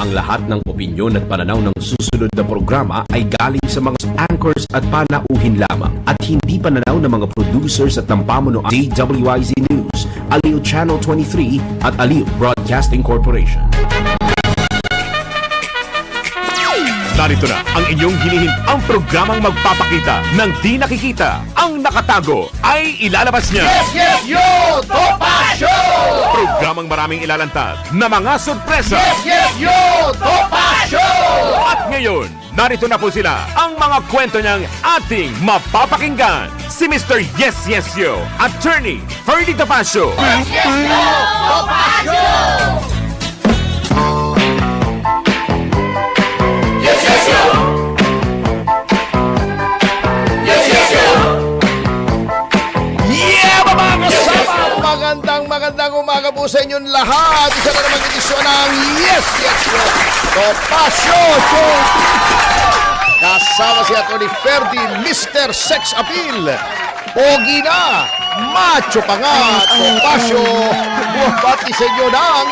Ang lahat ng opinyon at pananaw ng susunod na programa ay galing sa mga anchors at panauhin lamang at hindi pananaw ng mga producers at ng pamuno ng DWIZ News, Aliw Channel 23 at Aliw Broadcasting Corporation. Narito na ang inyong hinihintang programang magpapakita ng di nakikita. Ang nakatago ay ilalabas niya. Yes, yes, yo! Topa Show! Programang maraming ilalantad na mga sorpresa. Yes, yes, yo! Topa Show! At ngayon, narito na po sila, ang mga kwento niyang ating mapapakinggan. Si Mr. Yes, Yes, Yo, Attorney Ferdy Topacio. Yes, yes, yo! Topa Show! Yes, yes, yo! Yes, yes, yo! Yeah, mga kasama! Magandang umaga po sa inyong lahat. Isa na namang edisyon ng Yes, yes, yo! Topa Show! Kasama si Atty. Ferdy, Mr. Sex Appeal. Pogi na, macho pa nga, Topacio. Buwabati sa inyo ng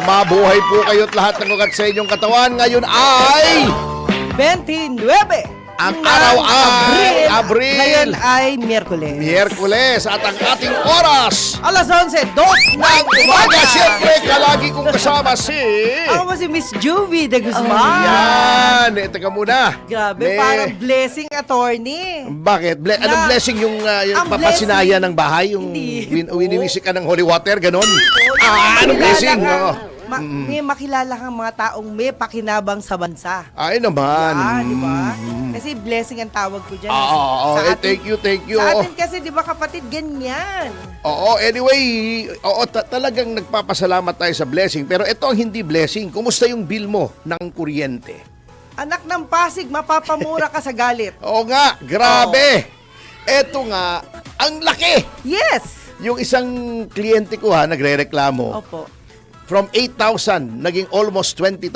mabuhay po kayo't lahat ng ugat sa inyong katawan. Ngayon ay 29 ang araw ay Abril. Ngayon ay Miyerkules. At ang ating oras Alas 11:02 ng umaga. Siyempre, kalagi kong kasama si... Ako si Miss Juvie de Guzman. Yan, teka muna. Grabe, parang blessing attorney. Bakit? Anong blessing yung ang papasinaya blessing. ng bahay? Yung Hindi. winiwisik ka ng holy water, ganon? Makilala Anong blessing? ka. Oo. May makilala kang mga taong may pakinabang sa bansa. Ay naman. Yan, di ba? Kasi blessing ang tawag ko dyan. Oo, Sa atin- thank you. Sa atin kasi, di ba kapatid, ganyan. Oo, anyway, talagang nagpapasalamat tayo sa blessing. Pero ito ang hindi blessing. Kumusta yung bill mo ng kuryente? Anak ng Pasig, mapapamura ka sa galit. Oo nga, grabe. Ito nga, ang laki. Yes! Yung isang kliyente ko nagre-reklamo. Opo. From 8,000, naging almost 20,000.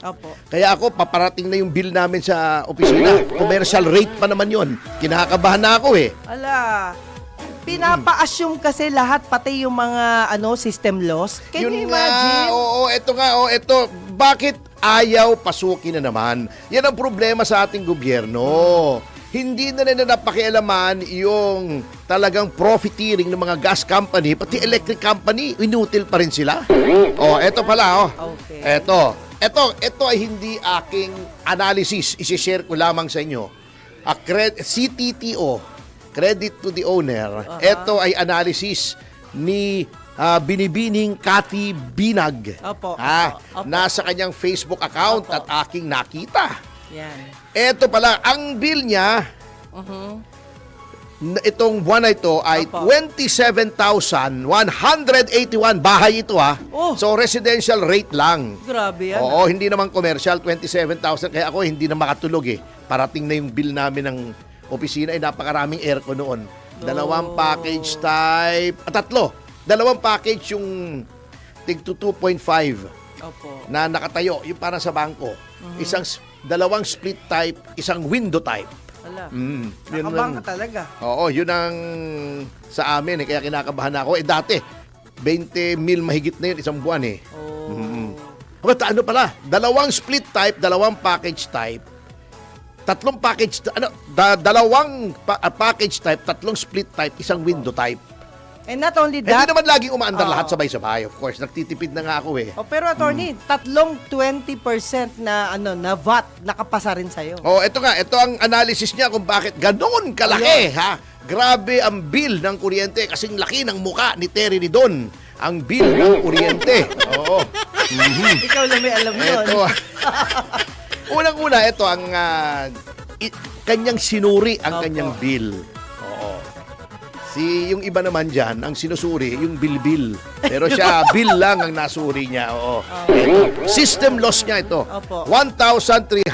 Opo. Kaya ako, paparating na yung bill namin sa opisina. Commercial rate pa naman yon. Kinakabahan na ako eh. Ala, pinapa-assume kasi lahat, pati yung mga system loss. Can you imagine? Ito. Bakit ayaw pasukin na naman? Yan ang problema sa ating gobyerno. Hindi na nila napakialaman yung talagang profiteering ng mga gas company, pati electric company, inutil pa rin sila. Eto pala, Okay. Ito ay hindi aking analysis. Isishare ko lamang sa inyo. CTTO, Credit to the Owner. Ito ay analysis ni Binibining Cathy Binag. Opo. Nasa kanyang Facebook account at aking nakita. Yan. Ito pala, ang bill niya, itong buwan na ito ay Opo. 27,181. Bahay ito Oh. So residential rate lang. Grabe yan. Oo, hindi naman commercial, 27,000. Kaya ako hindi na makatulog eh. Parating na yung bill namin ng opisina ay napakaraming aircon noon. Dalawang package type, tatlo. Dalawang package yung tig to 2.5 Opo. na nakatayo, yung para sa bangko. Dalawang split type, isang window type. Ala. Yun Nakabang lang. ka talaga. Oo, yun ang sa amin kaya kinakabahan ako. Dati, 20 mil mahigit na yun isang buwan eh. But ano pala, dalawang split type, dalawang package type, tatlong package, dalawang package type, tatlong split type, isang window type. And not only Hindi that, naman laging umaandar lahat sabay-sabay. Of course, nagtitipid na nga ako eh. pero attorney, tatlong 20% na VAT nakapasa rin sa'yo. Ito ang analysis niya kung bakit ganoon kalaki, ha? Grabe ang bill ng kuryente kasing laki ng muka ni Terry Ridon. Ang bill ng kuryente. Oo. Ikaw lang may alam yun. Ito. Unang-una, ito ang kanyang sinuri ang Opo. kanyang bill. Oo. Yung iba naman dyan, ang sinusuri, yung bill. Pero siya, bill lang ang nasuri niya. Oo. Ito. System loss niya ito. Opo. 1,364.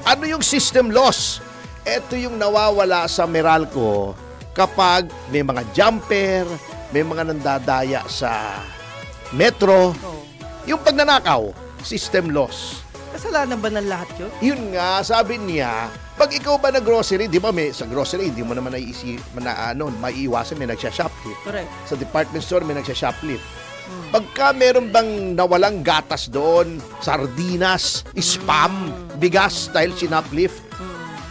Ano yung system loss? Ito yung nawawala sa Meralco kapag may mga jumper, may mga nandadaya sa metro. Oh. Yung pagnanakaw, system loss. Kasalanan ba ng lahat yun? Yun nga, sabi niya, pag ikaw ba na grocery, di ba sa grocery, hindi mo naman maiiwasan, may nagsha-shoplift. Correct. Sa department store, may nagsha-shoplift. Pagka meron bang nawalang gatas doon, sardinas, spam, bigas dahil sinaplift,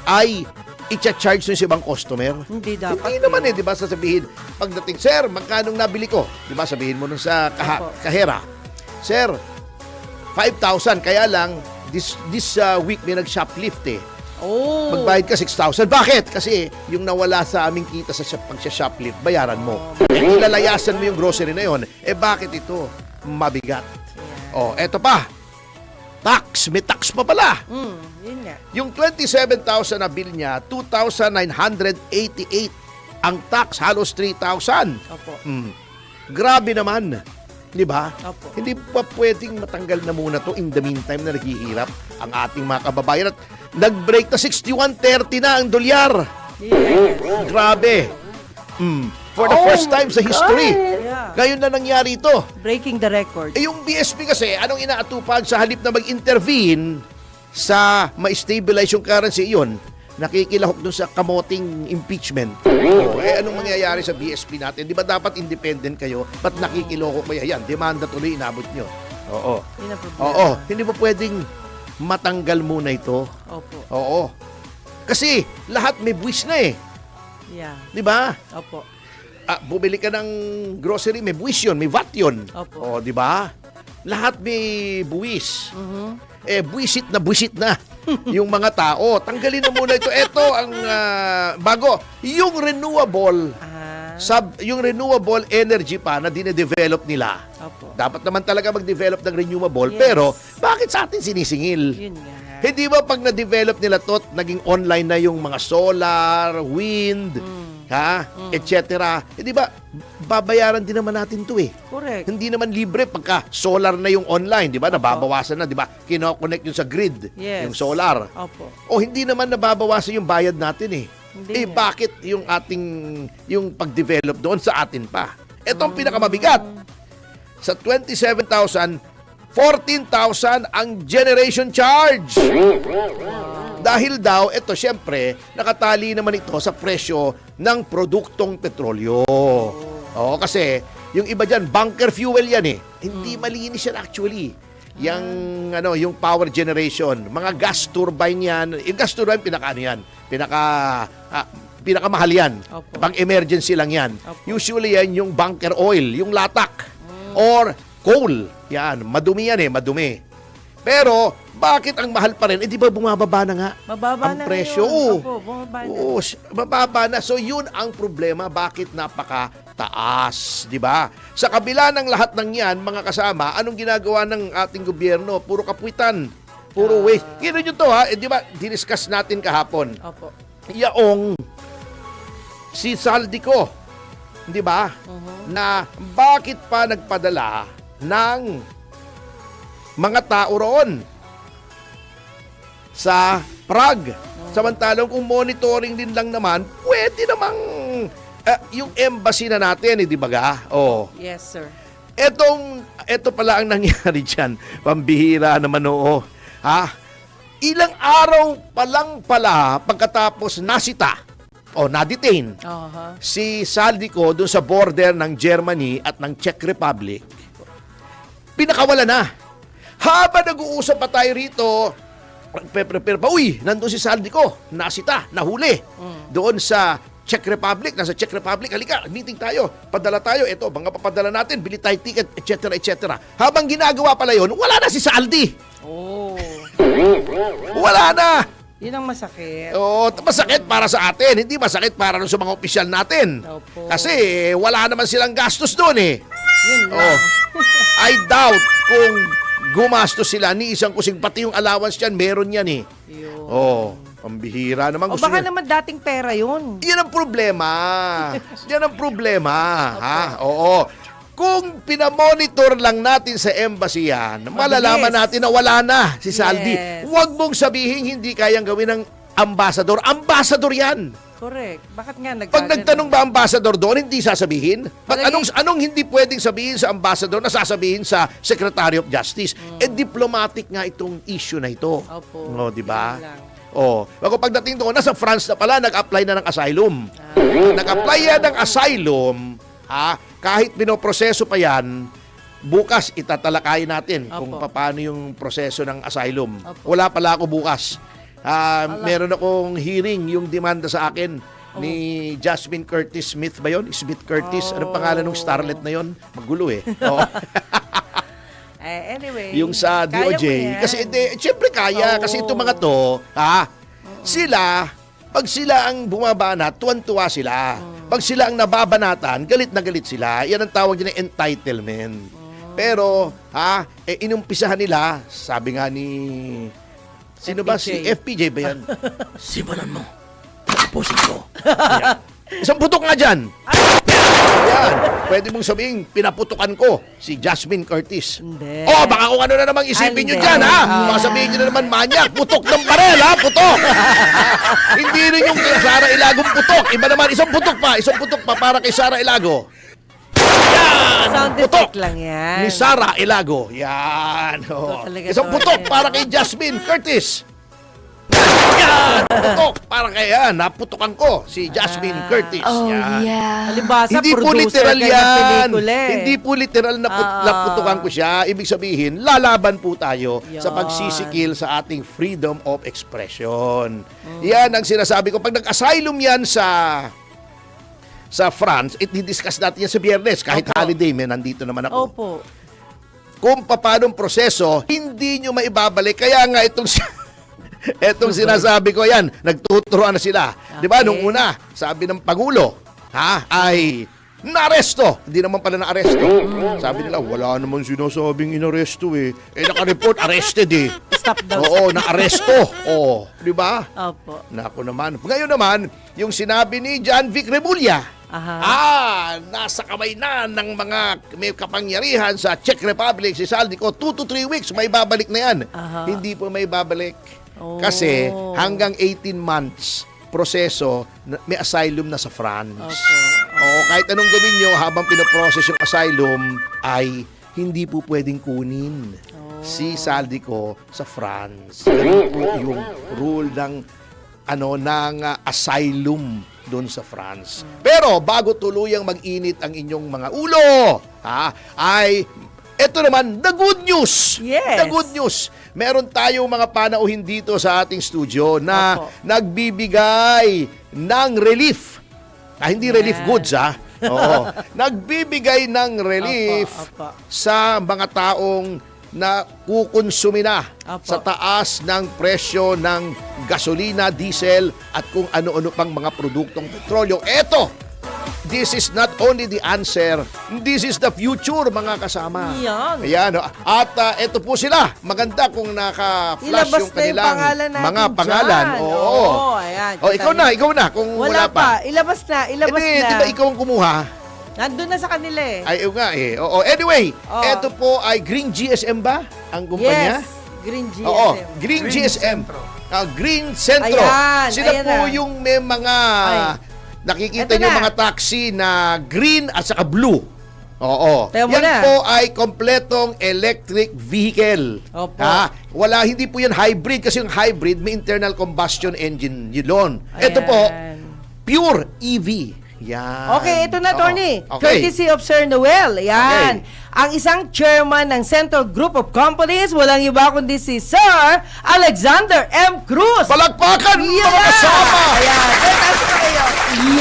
ay i-charge nyo sa ibang customer. Hindi dapat. Hindi naman di ba, sasabihin, pagdating, sir, magkano nabili ko? Di ba, sabihin mo nun sa kahera, sir, 5,000, kaya lang, this week may nag-shoplift eh. Oh. Magbayad ka 6,000. Bakit? Kasi yung nawala sa aming kita sa pag-shoplift, bayaran mo. Ilalayasan mo yung grocery na yon. Bakit ito? Mabigat. Eto pa. Tax. May tax pa pala. Yun nga. Yung 27,000 na bill niya, 2,988. Ang tax, halos 3,000. Opo. Grabe naman. Di ba? Opo. Hindi pa pwedeng matanggal na muna to in the meantime na naghihirap ang ating mga kababayan. At nag-break na 61.30 na ang dolyar. Yes. Grabe. For the first time sa history. Yeah. Ngayon na nangyari ito. Breaking the record. Yung BSP kasi, anong inaatupag sa halip na mag-intervene sa ma-stabilize yung currency, yun, nakikilahok dun sa kamoting impeachment. Anong mangyayari sa BSP natin? Di ba dapat independent kayo? Ba't nakikiloko kayo? Yan, demanda tuloy, inabot nyo. Oo. Yun ang problema. Oo. Hindi ba pwedeng matanggal muna ito? Opo. Oo. Kasi lahat may buwis na eh. Yeah. Di ba? Opo. Bumili ka ng grocery, may buwis yun, may VAT yun. Opo. Di ba? Lahat may buwis. Buwisit na yung mga tao. Tanggalin na muna ito. Ito ang bago. Yung renewable, yung renewable energy pa na dinedevelop nila. Opo. Dapat naman talaga mag-develop ng renewable. Yes. Pero, bakit sa atin sinisingil? Yun nga. Hindi ba pag na-develop nila to, naging online na yung mga solar, wind, et cetera. Di ba, babayaran din naman natin to eh. Correct. Hindi naman libre pagka solar na yung online, di ba? Nababawasan na, di ba? Kino-connect yung sa grid, Yes. yung solar. Opo. O hindi naman nababawasan yung bayad natin eh. Hindi nga. Bakit yung pag-develop doon sa atin pa? Ito ang pinakamabigat. Sa 27,000, 14,000 ang generation charge. Dahil daw, ito syempre, nakatali naman ito sa presyo ng produktong petrolyo. Kasi yung iba dyan, bunker fuel yan eh. Hindi malinis yan actually. Yung power generation, mga gas turbine yan. Yung gas turbine, pinakamahal yan. Opo. Pang emergency lang yan. Opo. Usually yan yung bunker oil, yung latak. Or coal. Yan, madumi yan eh, madumi. Pero, bakit ang mahal pa rin? Di ba bumababa na nga Mababa ang na presyo? ngayon. Opo, bumaba na. Oo, mababa na. So, yun ang problema. Bakit napakataas? Di ba? Sa kabila ng lahat ng yan, mga kasama, anong ginagawa ng ating gobyerno? Puro kapwitan. Puro waste. Gino nyo to ha? Di ba, diniscuss natin kahapon. Opo. Yaong si Saldico, di ba? Na bakit pa nagpadala ng mga tao roon sa Prague. Samantalang kung monitoring din lang naman, pwede namang yung embassy na natin, di ba ga? Oh. Yes, sir. Ito pala ang nangyari dyan. Pambihira naman oo. Ilang araw pa lang pala pagkatapos nasita o na-detain si Saldico doon sa border ng Germany at ng Czech Republic, pinakawala na. Habang nag-uusap pa tayo rito, prepare pa, nandun si Saldico, nasita, nahuli doon sa Czech Republic, nasa Czech Republic, halika, meeting tayo, padala tayo, ito, mga papadala natin, bili tayo ticket, etc., etc. Habang ginagawa pala yun, wala na si Saldi. Oh. Wala na. Yun ang masakit. Masakit para sa atin, hindi masakit para sa mga opisyal natin. Opo. Kasi wala naman silang gastos doon eh. Yun lang. I doubt kung gumastos sila ni isang kusing, pati yung allowance yan, meron yan eh. Yun. Pambihira naman. O baka naman dating pera yun. Yan ang problema. Yan ang problema. Oo. Kung pinamonitor lang natin sa embassy yan, malalaman natin na wala na si Saldi. Yes. Huwag mong sabihin hindi kayang gawin ng ambassador. Ambassador yan. Correct. Bakit nga Pag nagtanong ba ambassador doon, hindi sasabihin? Anong hindi pwedeng sabihin sa ambassador na sasabihin sa Secretary of Justice? Diplomatic nga itong issue na ito. Opo. Di ba? Yun lang. Bago pagdating doon, nasa France na pala, nag-apply na ng asylum. Nag-apply yan ng asylum, kahit pinoproseso pa yan, bukas itatalakayin natin kung Opo. paano yung proseso ng asylum. Opo. Wala pala ako bukas. Meron akong hearing yung demanda sa akin ni Jasmine Curtis Smith ba yun? Smith Curtis. Anong pangalan ng starlet na yun? Magulo eh. Oo. Anyway. Yung sa kaya DOJ. mo yan. Kasi siyempre kaya. Oo. Kasi itong mga to, sila, pag sila ang bumabanat, tuwan-tuwa sila. Pag sila ang nababanatan, galit na galit sila. Yan ang tawag nila entitlement. Pero, inumpisahan nila, sabi nga ni... Sino ba? Si FPJ. FPJ ba yan? Simulan mo. Tapusin ko. Yan. Isang putok nga dyan. Yan. Pwede mong sabihin, pinaputukan ko si Jasmine Curtis. Hindi. Oh, baka kung ano na namang isipin nyo Hindi. dyan, ha? Baka sabihin nyo na naman, manyak, putok ng barel, ha? Putok! Hindi rin yung kay Sara Ilagong putok. Iba naman, isang putok pa para kay Sara Ilago. Sound Putok! effect lang yan. Ni Sara Ilago. Yan. Oh. talaga Isang to, putok eh. para kay Jasmine Curtis. Yan! Putok para kay naputukan ko si Jasmine Curtis. Yan. Halibasa, Hindi po producer literal ka ng yan. pelikula eh. Hindi po literal na naputukan ko siya. Ibig sabihin, lalaban po tayo sa Yan. pagsisikil sa ating freedom of expression. Yan ang sinasabi ko. Pag nag-asylum yan sa France, i-discuss natin yan sa Biyernes. Kahit Opo. holiday, nandito naman ako. Opo. Kung paano proseso, hindi nyo maibabalik. Kaya nga etong sinasabi ko yan, nagtuturoan na sila. Okay. Di ba, nung una, sabi ng Pangulo, ay naaresto. Hindi naman pala naaresto. Sabi nila, wala naman sinasabing inaresto eh. Naka-report, arrested eh. Stop daw. Oo, naaresto. Oo, di ba? Opo. Naku naman. Ngayon naman, yung sinabi ni John Vic Remulla, nasa kamay na ng mga may kapangyarihan sa Czech Republic, si Saldico, 2 to 3 weeks, may babalik na yan. Hindi po may babalik. Oh. Kasi hanggang 18 months proseso, may asylum na sa France. Opo. Oo, kahit anong gawin nyo habang pinoprocess yung asylum, ay hindi po pwedeng kunin si Saldico sa France. Yan po yung rule ng asylum doon sa France. Pero bago tuluyang mag-init ang inyong mga ulo, ay ito naman, the good news. Yes. The good news. Meron tayong mga panauhin dito sa ating studio na Opo. nagbibigay ng relief. Hindi relief goods, Oo. Nagbibigay ng relief Opo. sa mga taong na kukonsumi na Opo. sa taas ng presyo ng gasolina, diesel at kung ano-ano pang mga produktong petrolyo. Eto, this is not only the answer, this is the future, mga kasama. Yan. Ayan. At eto po sila. Maganda kung naka-flash Ilabas yung na yung kanilang pangalan natin mga pangalan. dyan. Oo. Oo, ayan. Oh, ikaw na. Kung wala pa. Ilabas na. Hindi, di ba ikaw ang kumuha? Nandun na sa kanila eh. Ay, nga eh. Oo. Anyway, Oo. eto po ay Green GSM ba? Ang kumpanya? Yes. Green GSM. Oo, Green GSM. Green Centro. Ayan, Sila ayan po na. yung may mga nakikita Eto niyo na. mga taxi na green at saka blue. Oo. Tayo mo Yan na. po ay kompletong electric vehicle. Opo. Hindi po yan hybrid kasi yung hybrid may internal combustion engine yun. Ito po, Ayan. pure EV. Yan. Okay, ito na, Oo. Tony. Okay. Courtesy of Sir Noel. Yan. Okay. Ang isang chairman ng Central Group of Companies, walang iba kundi si Sir Alexander M. Cruz. Palakpakan, mga kasama! Ayan. Taas na kayo.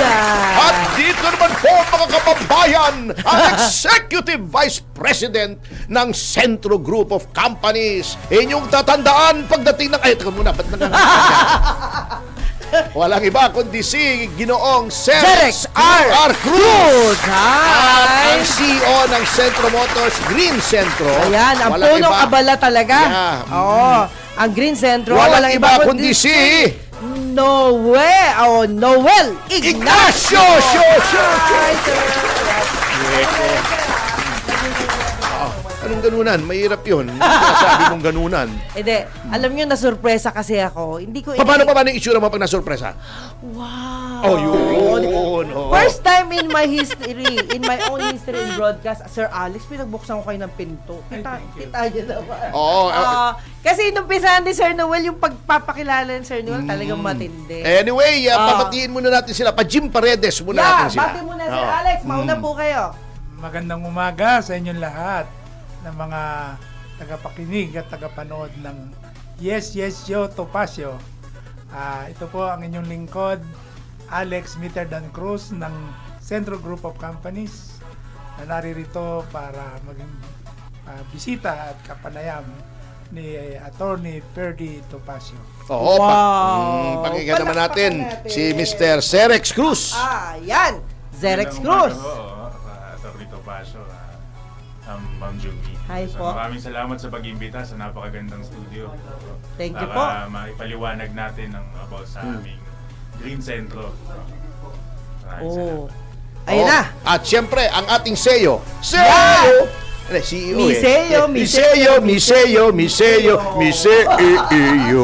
Yan. At dito naman po, mga kababayan, ang Executive Vice President ng Centro Group of Companies. Inyong tatandaan pagdating ng... Ay, teka muna, ba't nangangalan? Walang iba kundi si Ginoong Serex R. Cruz. At Hi. ang CEO ng Centro Motors Green Centro. Ayan, ang Walang punong iba. abala talaga. Yeah. Oo. Ang Green Centro. Walang iba kundi si Noel Ignacio. Hi, sir. Anong ganunan? Mahirap yun. Sabi mong ganunan. Hindi, alam nyo, nasurpresa kasi ako. Hindi ko Paano yung issue mo pag nasurpresa? Wow. Oh, yun. Oo. First time in my history, in my own history in broadcast, Sir Alex, pinagbuksan ko kayo ng pinto. Kita niyo naman. Oo. Kasi nung pisahan ni Sir Noel, yung pagpapakilala ni Sir Noel, talagang matindi. Anyway, papatiin muna natin sila. Pa-Jim Paredes muna natin sila. Bati muna Sir Alex. Mauna po kayo. Magandang umaga sa inyong lahat. ng mga tagapakinig at tagapanood ng Yes, Yes, Yo, Topacio. Ito po ang inyong lingkod, Alex Mitterdan Cruz ng Centro Group of Companies na naririto para maging bisita at kapanayam ni Attorney Ferdy Topacio. Oo, Wow. pakinggan naman natin Palakpakan natin. si Mr. Cerex Cruz. Yan. Zerex Cruz. Atty. Topacio, Ma'am Juby. Hi po. Maraming salamat sa pag-imbita sa napakagandang studio. Thank you po. Para maipaliwanag natin about sa aming Green Centro. Maraming salamat. Ayun na. At syempre, ang ating CEO. CEO! CEO Miseo, Miseo, Miseo, Miseo, Miseo.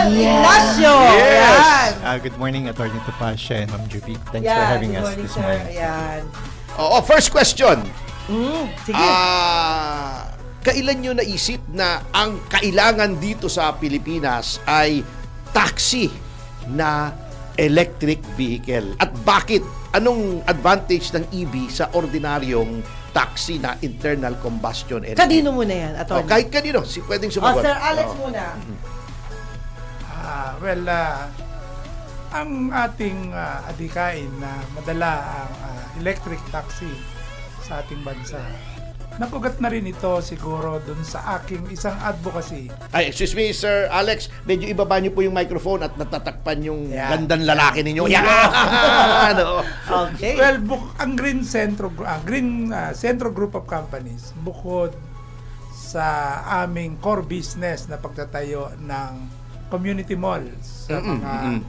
Ignacio. Yes. Yan. Good morning, Attorney Topacio and Ma'am Juby. Thanks Yan. for having Good us morning, this sir. morning. Ayan. Oo, first question. Sige. Kailan nyo naisip na ang kailangan dito sa Pilipinas ay taxi na electric vehicle? At bakit? Anong advantage ng EV sa ordinaryong taxi na internal combustion engine? Kanino muna yan, Atty. Kahit kanino, pwedeng sumagot. Sir Alex Oo. muna. Ang ating adikain na madala ang electric taxi sa ating bansa, napugat na rin ito siguro dun sa aking isang advocacy. Ay, excuse me, Sir Alex. Medyo ibaba niyo po yung microphone at natatakpan yung Yan. gandang lalaki ninyo. Yan! Ano? Okay. Well, ang Green Centro Group of Companies, bukod sa aming core business na pagtatayo ng community malls sa mga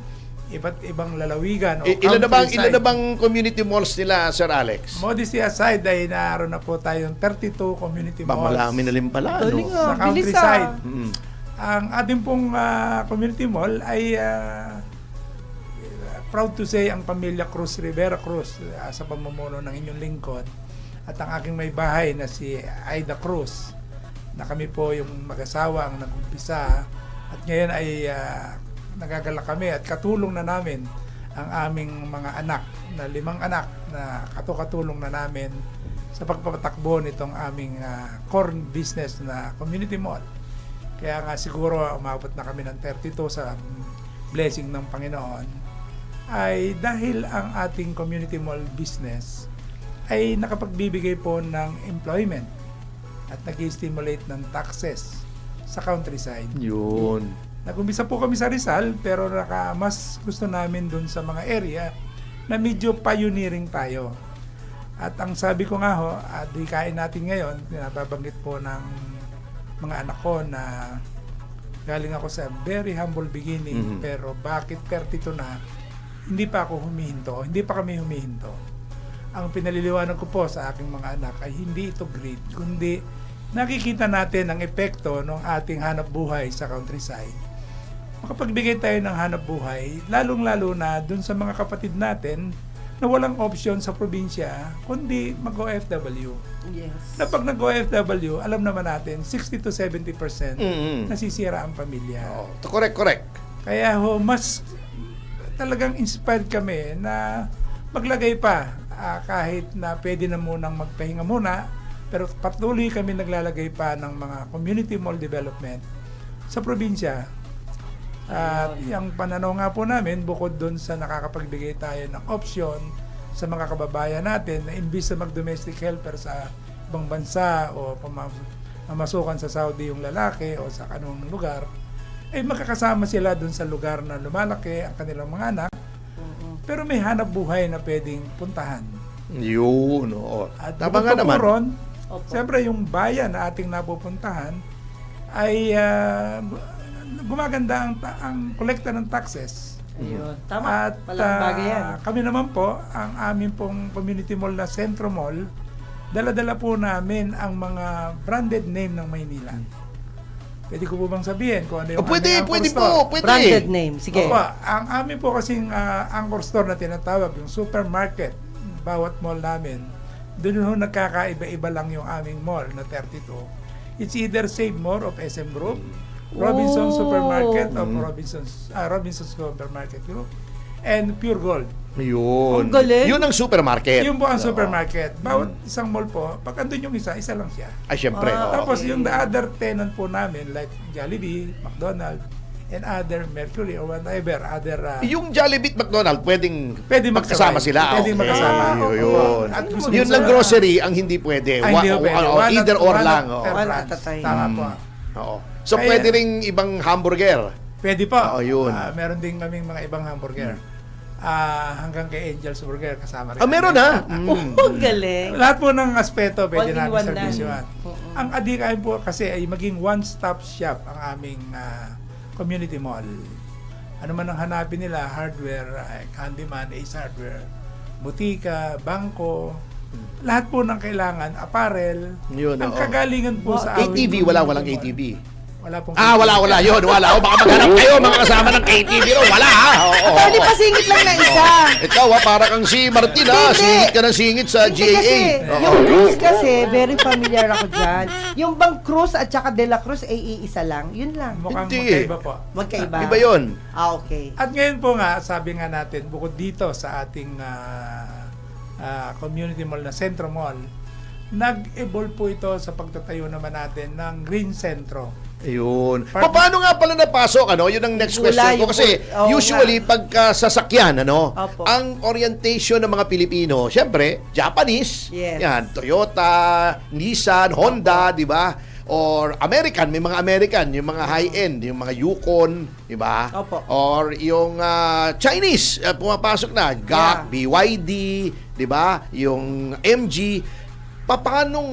iba't ibang lalawigan o Ilan na countryside. bang community malls nila, Sir Alex? Modesty aside ay naroon na po tayong 32 community malls Marami na rin pala. Galing, No? sa bilis, countryside. Mm. Ang ating pong community mall ay proud to say ang pamilya Cruz Rivera Cruz sa pamumuno ng inyong lingkod at ang aking may bahay na si Aida Cruz na kami po yung mag-asawa ang nag-umpisa at ngayon ay nagagalak kami at katulong na namin ang aming mga anak na 5 anak na katulong na namin sa pagpapatakbo nitong aming core business na community mall. Kaya nga siguro umabot na kami ng 32 sa blessing ng Panginoon ay dahil ang ating community mall business ay nakapagbibigay po ng employment at nag-stimulate ng taxes sa countryside. Yun. Nag-umpisa po kami sa Rizal pero mas gusto namin dun sa mga area na medyo pioneering tayo. At ang sabi ko nga adikain natin ngayon, nababanggit po ng mga anak ko na galing ako sa very humble beginning pero bakit 32 na hindi pa kami humihinto. Ang pinaliliwanag ko po sa aking mga anak ay hindi ito greed, kundi nakikita natin ang epekto ng ating hanap buhay sa countryside. Makapagbigay tayo ng hanap buhay, lalong-lalo na dun sa mga kapatid natin na walang option sa probinsya, kundi mag-OFW. Yes. Na pag nag-OFW, alam naman natin, 60 to 70% nasisira ang pamilya. Oh, correct. Kaya mas talagang inspired kami na maglagay pa kahit na pwede na munang magpahinga muna, pero patuloy kami naglalagay pa ng mga community mall development sa probinsya. At yung pananaw nga po namin, bukod doon sa nakakapagbigay tayo ng option sa mga kababayan natin na imbis na mag-domestic helper sa ibang bansa o mamasukan sa Saudi yung lalaki o sa kanong lugar, ay makakasama sila doon sa lugar na lumalaki ang kanilang mga anak, pero may hanap buhay na pwedeng puntahan. Yun. Oo. At Tama nga naman. ron, siyempre yung bayan na ating napupuntahan ay gumaganda ang kolekta ng taxes. Ayun. Tama. At Malaking bagay yan. kami naman po, ang aming pong community mall na Centro Mall, dala-dala po namin ang mga branded name ng Maynila. Pwede ko po bang sabihin kung ano yung Pwede anchor po. store? Pwede. Branded name. Sige. Opo, ang amin po kasing anchor store na tinatawag, yung supermarket, bawat mall namin, doon ho nagkakaiba-iba lang yung aming mall na 32. It's either Save More of SM Group, Robinson Supermarket of Robinson's Supermarket Group, and Pure Gold. Yun. Ang galing. Yun ang supermarket. Yun po ang supermarket. Bawat isang mall po, pag andun yung isa lang siya. Ay, syempre. oo. Tapos yung the other tenant po namin, like Jollibee, McDonald's, and other Mercury or whatever, other... Yung Jollibee at McDonald, pwedeng Pwede magkasama magsabay. sila. Pwedeng magkasama. Yun. At gusto Yun lang grocery ang hindi pwede. Ay, hindi po pwede. Either or lang. Per One branch. at a time. Tama po. Oo. So, Kaya- pwede ring ibang hamburger. Pwede po. Oo, yun. Meron din kaming mga ibang hamburger. Hanggang kay Angel's Burger kasama rin. Meron ha? Oh, galing. Lahat po ng aspeto pwede All in namin one servisyoan. Ang adikain po kasi ay maging one-stop shop ang aming community mall. Ano man ang hanapin nila, hardware, handyman, Ace Hardware, butika, bangko, lahat po ng kailangan, apparel. Yun, ang oo. kagalingan po sa aming ATV, community walang mall. ATV. Wala pong Wala. Yun, wala. O, baka maghanap kayo, mga kasama ng ATV. No? Wala, ha? Oo. Pwede pa singit lang na isa. Ikaw, para kang si Martin, ha? Hindi. Singit ka ng singit sa Hindi GAA. kasi, Oo. yung cruise kasi, very familiar ako dyan. Yung bang cruise at saka De La Cruz ay iisa lang. Yun lang. mukhang Hindi. magkaiba po. Magkaiba. Iba yun. Okay. At ngayon po nga, sabi nga natin, bukod dito sa ating community mall na Centro Mall, nag-evolve po ito sa pagtatayo naman natin ng Green Centro. Ayun. Paano nga pala napasok, ano? Yun ang next question ko. Kasi Oo usually, pagka sasakyan, ano? Opo. Ang orientation ng mga Pilipino, syempre, Japanese. Yes. Yan, Toyota, Nissan, Honda, di ba? Or American, may mga American, yung mga high-end, yung mga Yukon, di ba? Opo. Or yung Chinese, pumapasok na, GAC, BYD, di ba? Yung MG. Paanong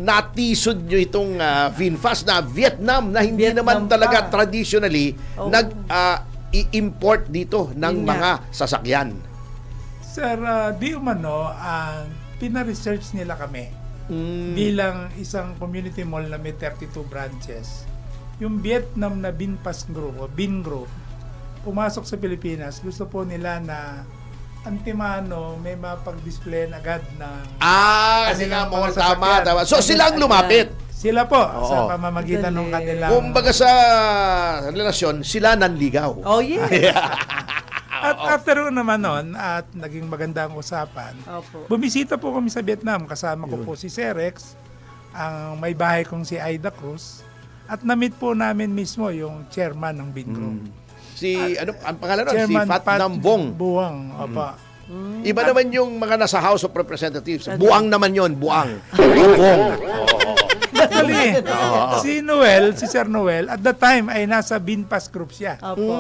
natisod nyo itong VinFast na Vietnam na hindi Vietnam naman talaga pa. traditionally Oh. i-import dito ng Yun nga. mga sasakyan? Sir, di umano, pina-research nila kami Mm. bilang isang community mall na may 32 branches. Yung Vietnam na VinFast Group o Vin Group, pumasok sa Pilipinas, gusto po nila na antimano may mapag-display agad ng Kasi nga kanilang mo, mga tama, sasakyan. tama. So, silang lumapit. Sila po Oo. sa pamamagitan ng Galing. kanilang Kumbaga sa relasyon, sila nanligaw. Oh, yes. At after naman nun, at naging maganda ang usapan, Opo. bumisita po kami sa Vietnam. Kasama ko po si Serex, ang may bahay kong si Aida Cruz, at na-meet po namin mismo yung chairman ng Vin Group. Ang pangalan nun? Si Fat Nambong. Buwang. Opo. Iba naman yung mga nasa House of Representatives. Buang naman yon, buang. Buang. Actually, si Sir Noel, at that time ay nasa VinFast Group siya. Opo.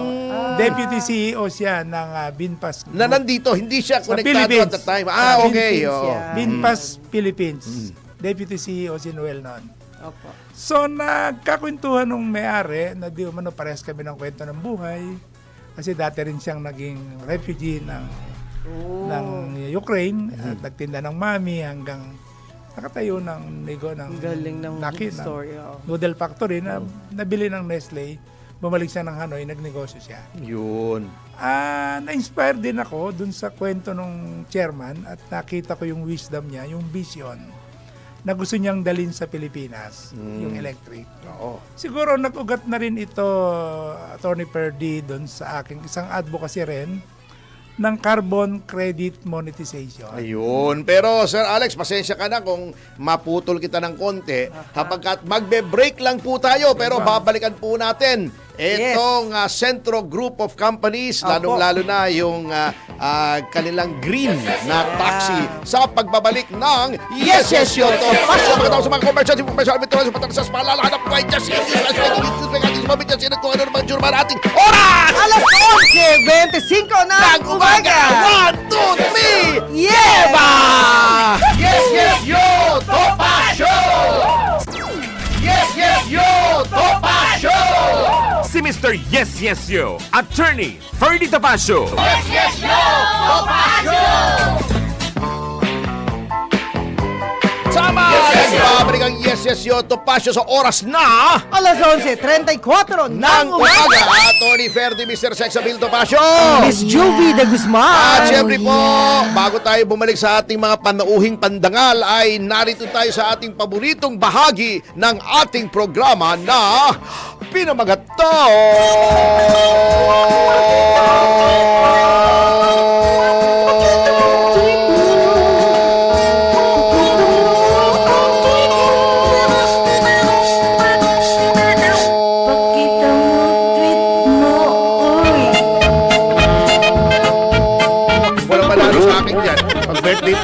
Deputy CEO siya ng VinFast Group. Na nandito, hindi siya Sa konektado Philippines. at the time. Sa Okay. Philippines oo. yan. VinFast Philippines. Deputy CEO si Noel noon. Opo. So, nagkakwentuhan nung may-ari na di umano parehas kami ng kwento ng buhay. Kasi dati rin siyang naging refugee ng Ukraine at nagtinda ng mami hanggang nakatayo ng Ang galing ng story. Oh. noodle factory na nabili ng Nestle. Bumalik siya ng Hanoi, nagnegosyo siya. Yun. Na-inspire din ako dun sa kwento ng chairman at nakita ko yung wisdom niya, yung vision na gusto niyang dalhin sa Pilipinas, yung electric. Oo. Siguro nag-ugat na rin ito, Attorney Perdi, doon sa aking isang advocacy rin ng carbon credit monetization. Ayun. Pero Sir Alex, pasensya ka na kung maputol kita ng konti. Kapag magbe-break lang po tayo, pero babalikan po natin itong Centro Group of Companies, Opo. lalong-lalo na yung kanilang green na taxi sa pagbabalik ng Yes, Yes, Yoto. Pasyo mga tao sa mga commercial, information, arbitrage, patasas, palalahan ng buhay, just yes, yes, yes, kung ano naman jurman ating oras! Alas 11:25 na Ng umaga! 1, 2, 3! Yeah! Yes, yes, yo! Topa Show! Yes, yes, yo! Topa Show! Si Mr. Yes Yes Yo, Attorney Ferdy Tapasio. Yes, yes, yo! Topa Show! Sama! Nagbabalik ang Yes, yes, yo! Topa Show sa oras na Alas 11:34 ng ng umaga. umaga. Attorney Ferdy, Mr. Sexabil Topa Show! Miss Juvie de Guzman. At syempre po, bago tayo bumalik sa ating mga panauhing pandangal, ay narito tayo sa ating paboritong bahagi ng ating programa na Pinamagat Tao!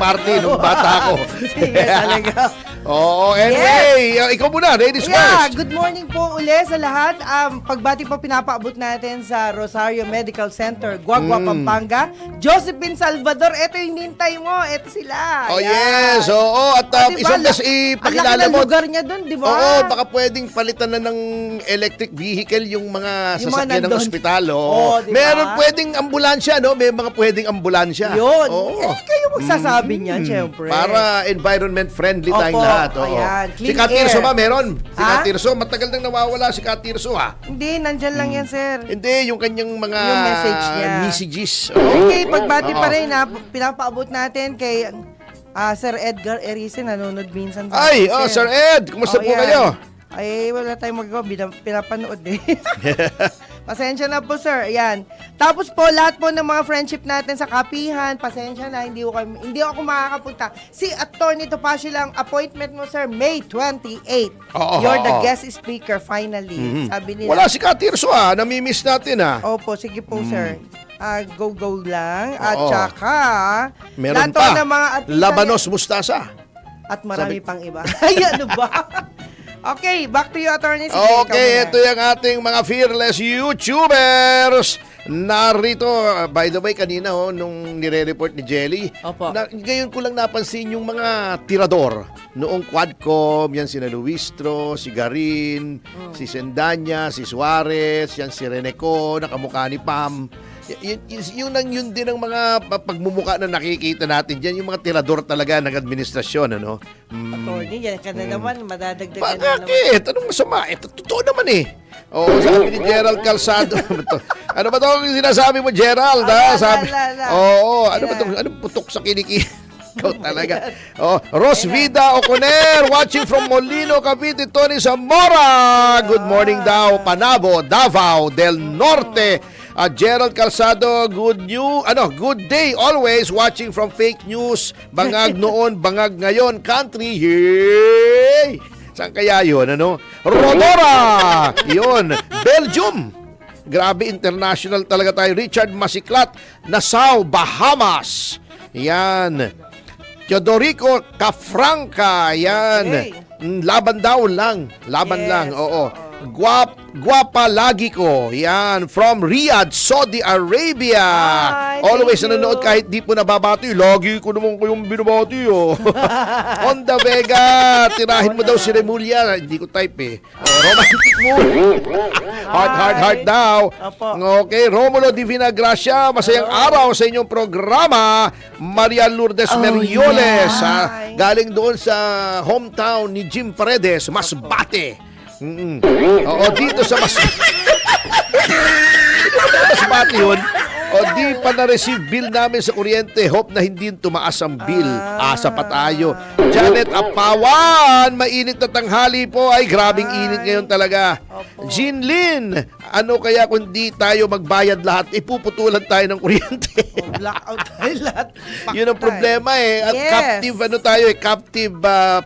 party nung bata ako. Sige, talaga. Oo, anyway, ikaw muna, ladies Yeah, first. good morning po uli sa lahat. Pagbati po pinapaabot natin sa Rosario Medical Center, Guagua, Pampanga. Josephine Salvador, eto yung nintay mo. Eto sila. Oh, Yan. yes, oo. At Diba, isang ang ipakilala laki ng mo. lugar niya dun, di ba? Oo, baka pwedeng palitan na ng electric vehicle yung mga Yung mga sasakyan ng nandun. ospital. Oo, diba? Meron pwedeng ambulansya, no? May mga pwedeng ambulansya. Yun. Oo. Eh, kayo magsasabi niyan, syempre. Para environment friendly tayong Opo, lahat. Oo. ayan, Si clean Katirso air. ba meron? Si Ha? Katirso, matagal nang nawawala si Katirso ha. Hindi, nandyan lang yan, sir. Hindi, yung kanyang mga Yung message niya. messages. Oo. Okay, pagbati Oo. pa rin na pinapaabot natin kay Sir Edgar Erice, nanonood minsan sa Ay, atin, Sir Ed, kumusta po yan. kayo? Ay, wala tayong magawa, pinapanood eh. Pasensya na po, sir. Ayan. Tapos po, lahat po ng mga friendship natin sa kapihan, pasensya na, hindi ako makakapunta. Si Atty. Topacio lang, appointment mo, sir, May 28. Oo, You're the oo. guest speaker, finally. Sabi nila. Wala si Katirso ha, namimiss natin ha. Opo, sige po, sir. Go lang. At Oo. saka, Meron lahat po pa, ng mga artista Labanos Mustasa. at marami pang iba. Ay, ano ba? Okay, back to you, attorney. Sige, Okay, ikaw ito yung ating mga fearless YouTubers. Narito, by the way, kanina nung nire-report ni Jelly, Opo. ngayon ko lang napansin yung mga tirador. Noong Quadcom, yan si Luistro, si Garin, si Sendanya, si Suarez, yan si Reneco, nakamukha ni Pam. Yun din ang mga pagmumuka na nakikita natin dyan, yung mga tirador talaga ng administrasyon, ano? Attorney, yan ka na naman, madadagdagan na naman. Bakit? Anong masama? Ito, totoo naman eh. Oo, sabi ni Gerald Calzado. Ano ba ito ang sinasabi mo, Gerald? Ha? Sabi, oo, ano ba ito? Anong putok sa kiniki? Ikaw talaga. Oh, Rosvida Oconer, watching from Molino, Cavite, Tony Zamora. Good morning daw, Panabo, Davao del Norte. Gerald Calzado, good day always, watching from fake news. Bangag noon, bangag ngayon, country. Yay! Saan kaya yun, ano? Rodora! Yun, Belgium. Grabe, international talaga tayo. Richard Masiklat, Nassau, Bahamas. Yan. Teodorico Cafranca, yan. Okay. Laban daw lang. Laban Yes, lang, oo. oo. Guwapa lagi ko. Yan, from Riyadh, Saudi Arabia. Hi, Always thank you. nanonood kahit di po nababati. Lagi ko naman kayong binabati, oh. Onda Vega, tirahin mo daw si Remulla. Hindi ko type eh. Romantic mood. Heart daw. Opo. Okay, Romulo Divina Gracia, masayang araw sa inyong programa. Maria Lourdes Merioles, yeah. galing doon sa hometown ni Jim Paredes, Masbate. Oo, dito sa Masbate yun. O di pa na-receive bill namin sa kuryente. Hope na hindi tumaas ang bill. Asa pa tayo. Janet Apawan, mainit na tanghali po. Ay, grabing init ngayon talaga. Opo. Jean Lynn, ano kaya kung di tayo magbayad lahat, ipuputulan tayo ng kuryente. Blackout tayo lahat. Yun ang problema eh. At Yes. captive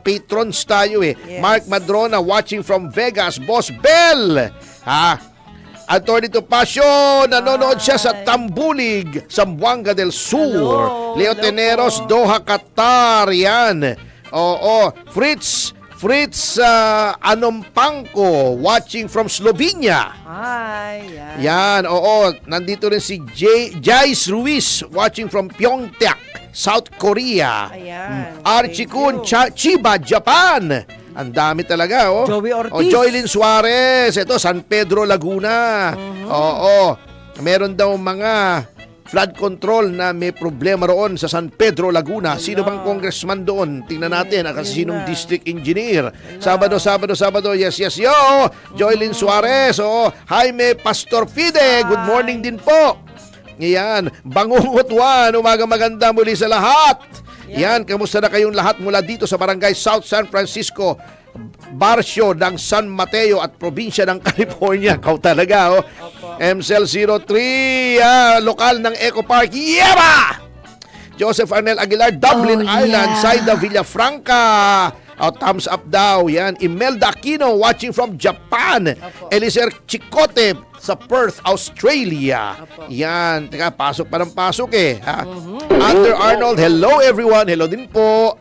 patrons tayo eh. Yes. Mark Madrona watching from Vegas. Boss Bell. Ha? Atty. Topacio, nanonood siya sa Tambulig, Zamboanga del Sur. Hello. Leo Hello Teneros, po. Doha, Qatar. Yan. Oo. Fritz Anompangko, watching from Slovenia. Hi, yan. Yan, oo. Nandito rin si Jais Ruiz, watching from Pyeongtaek, South Korea. Ayan. Archie Thank Kun, you. Chiba, Japan. Ang dami talaga, oh. Joey Ortiz. O, Joylyn Suarez. Ito, San Pedro, Laguna. Oo. Meron daw mga flood control na may problema roon sa San Pedro, Laguna. Sino bang congressman doon? Tingnan natin. Kasi yun sinong na. district engineer? Sabado. Yes, yo. Joylyn Suarez. Oo. Jaime Pastor Fide. Good morning din po. Yan. Bangungot 1. Umaga maganda muli sa lahat. Yan. Kamusta na kayong lahat mula dito sa Barangay South San Francisco, Barrio ng San Mateo at probinsya ng California. Kau talaga, oh. MCL 03, lokal ng Eco Park. Yeba! Joseph Arnel Aguilar, Dublin Island, Saida Villafranca. Thumbs up daw. Yan. Imelda Aquino watching from Japan. Opo. Eliser Chicote sa Perth, Australia. Opo. Yan. Teka, pasok pa ng pasok eh. Ha? Under Arnold, hello everyone. Hello din po.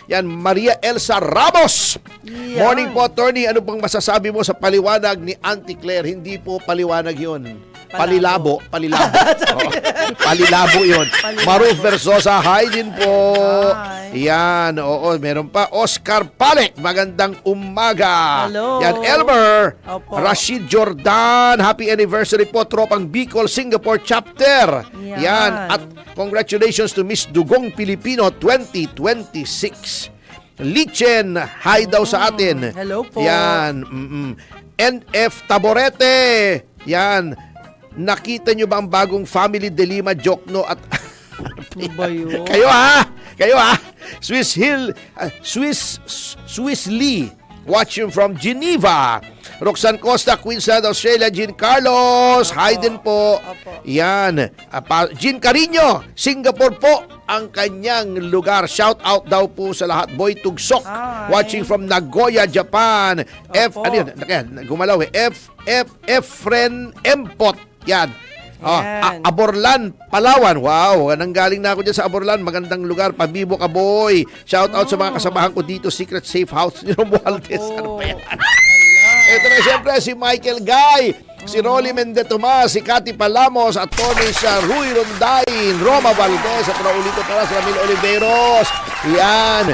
Yan, Maria Elsa Ramos. Yan. Morning po, attorney. Ano bang masasabi mo sa paliwanag ni Auntie Claire? Hindi po paliwanag yun. Palilabo. Palilabo. Oo. Palilabo yun. Maruf Versosa, hi din po. Hi. Yan, oo, meron pa. Oscar Palek, magandang umaga. Hello. Yan, Elmer. Opo. Rashid Jordan, happy anniversary po, Tropang Bicol, Singapore Chapter. Yan. Yan. At congratulations to Miss Dugong Pilipino 2026.Lichen, hi daw sa atin. Hello po. Yan. NF Taborete. Yan. Nakita nyo ba ang bagong Family de Lima Jokno at Ano ba yun? Kayo ha. Swiss Lee watching from Geneva. Roxanne Costa, Queensland, Australia. Jean Carlos, hi din po. Opo. Yan. Jean Carino, Singapore po ang kanyang lugar. Shout out daw po sa lahat. Boy Tugsok, Hi. watching from Nagoya, Japan. Opo. Ano yun? Gumalaw eh. Efren Empot. Yan. Yan. Aborlan, Palawan. Wow, nanggaling na ako dyan sa Aborlan. Magandang lugar. Pabibo ka, boy. Shout out sa mga kasamahan ko dito. Secret Safe House ni Romualdez. Ano pa yan? Ito na siyempre si Michael Guy, si Rolly Mendetomas, si Cathy Palamos, at Tony sa Rui Rondain, Roma Valdez, at naulito para sa Ramil Oliveros. Yan.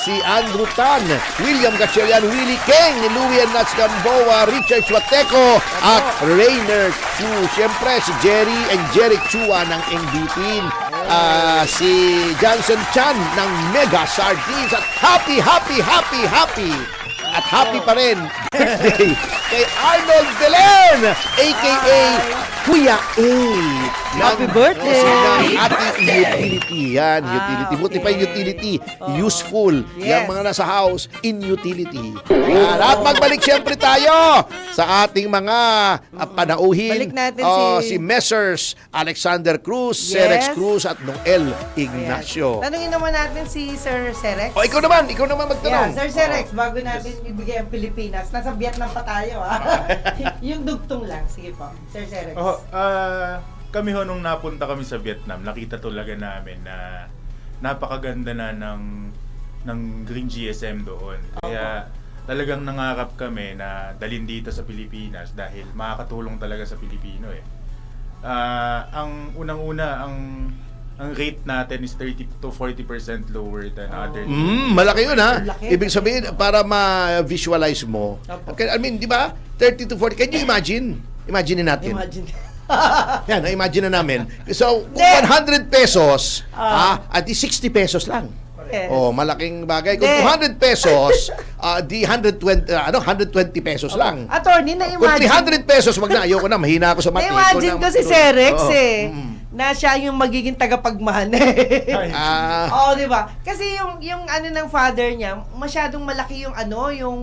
Si Andrew Tan, William Gatchelian, Willie King, Louie and Nats Gamboa, Richard Chuateco, at Rainer Chu. Siyempre, si Jerry and Jeric Chua ng MVP. Si Johnson Chan ng Mega Sardines, at happy at happy pa rin birthday kay Arnold Belen, a.k.a. Kuya A. Happy birthday! Ng ating utility. Yan, utility. Buti pa yung utility. Useful. Yes. Yung mga nasa house, in utility. Yan. At magbalik siyempre tayo sa ating mga panauhin. Balik natin si Messrs. Alexander Cruz, Yes. Cerex Cruz, at Noel Ignacio. Tanungin naman natin si Sir Cerex. O, ikaw naman magtanong. Yeah, Sir Cerex, bago natin ibigay ang Pilipinas, nasa Vietnam pa tayo, Yung dugtong lang. Sige po, Sir Cerex. Kami ho nung napunta kami sa Vietnam, nakita talaga namin na napakaganda na ng Green GSM doon. Kaya talagang nangarap kami na dalhin dito sa Pilipinas dahil makakatulong talaga sa Pilipino eh. Ang unang-una, ang rate natin is 30 to 40% lower than other. Malaki yun ha. Malaki. Ibig sabihin, para ma-visualize mo. Opo. I mean, di ba? 30 to 40. Can you imagine? Imaginein natin. Imagine. Yan, imagine na namin. So, kung 100 pesos, at di 60 pesos lang. Yes. Oh, malaking bagay. Kung Hindi. 200 pesos, di 120 pesos lang. Attorney, Kung na-imagine. 300 pesos, wag na. Ayoko na, mahina ako sa mati. Na-imagine ko si Cerex Oo. na siya yung magiging tagapagmahal. Oo, di ba? Kasi yung ano ng father niya, masyadong malaki yung yung